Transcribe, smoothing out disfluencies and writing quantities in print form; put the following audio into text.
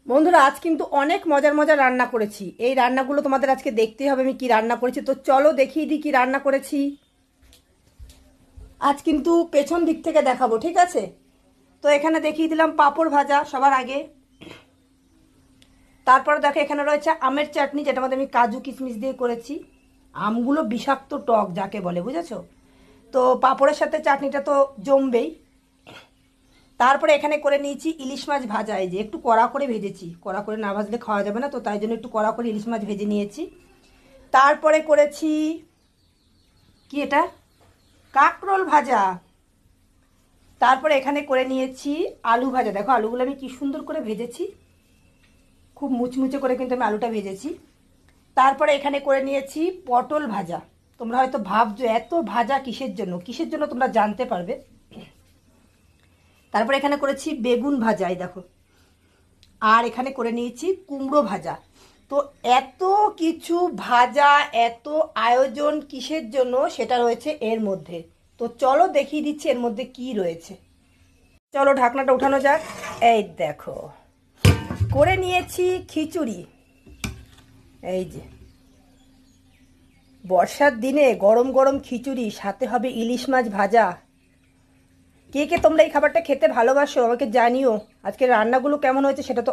বন্ধুরা, আজ কিন্তু অনেক মজার মজার রান্না করেছি। এই রান্নাগুলো তোমাদের আজকে দেখতে হবে আমি কি রান্না করেছি। তো চলো দেখিয়ে দিই কি রান্না করেছি। আজ কিন্তু পেছন দিক থেকে দেখাবো, ঠিক আছে? তো এখানে দেখিয়ে দিলাম পাঁপড় ভাজা সবার আগে। তারপরে দেখো এখানে রয়েছে আমের চাটনি, যেটা মধ্যে আমি কাজু কিশমিশ দিয়ে করেছি। আমগুলো বিষাক্ত টক যাকে বলে, বুঝেছো? তো পাঁপড়ের সাথে চাটনিটা তো জমবেই। তারপরে এখানে করে নিয়েছি ইলিশ মাছ ভাজা। এই যে একটু কড়া করে ভেজেছি, কড়া করে না ভাজলে খাওয়া যাবে না, তো তাই জন্য একটু কড়া করে ইলিশ মাছ ভেজে নিয়েছি। তারপরে করেছি কি এটা, কাঁকরোল ভাজা। তারপরে এখানে করে নিয়েছি আলু ভাজা। দেখো আলুগুলো আমি কি সুন্দর করে ভেজেছি, খুব মুচমুচে করে কিন্তু আমি আলুটা ভেজেছি। তারপরে এখানে করে নিয়েছি পটল ভাজা। তোমরা হয়তো ভাবছো এত ভাজা কিসের জন্য, কিসের জন্য তোমরা জানতে পারবে। তারপরে এখানে করেছি বেগুন ভাজা, এই দেখো। আর এখানে করে নিয়েছি কুমড়ো ভাজা। তো এত কিছু ভাজা, এত আয়োজন কিসের জন্য সেটা রয়েছে এর মধ্যে। তো চলো দেখিয়ে দিচ্ছি এর মধ্যে কি রয়েছে। চলো ঢাকনাটা উঠানো যাক। এই দেখো করে নিয়েছি খিচুড়ি। এই যে বর্ষার দিনে গরম গরম খিচুড়ি, সাথে হবে ইলিশ মাছ ভাজা। কে কে তোমরা এই খাবারটা খেতে ভালোবাসো আমাকে জানিও। আজকে রান্নাগুলো কেমন হয়েছে সেটা তো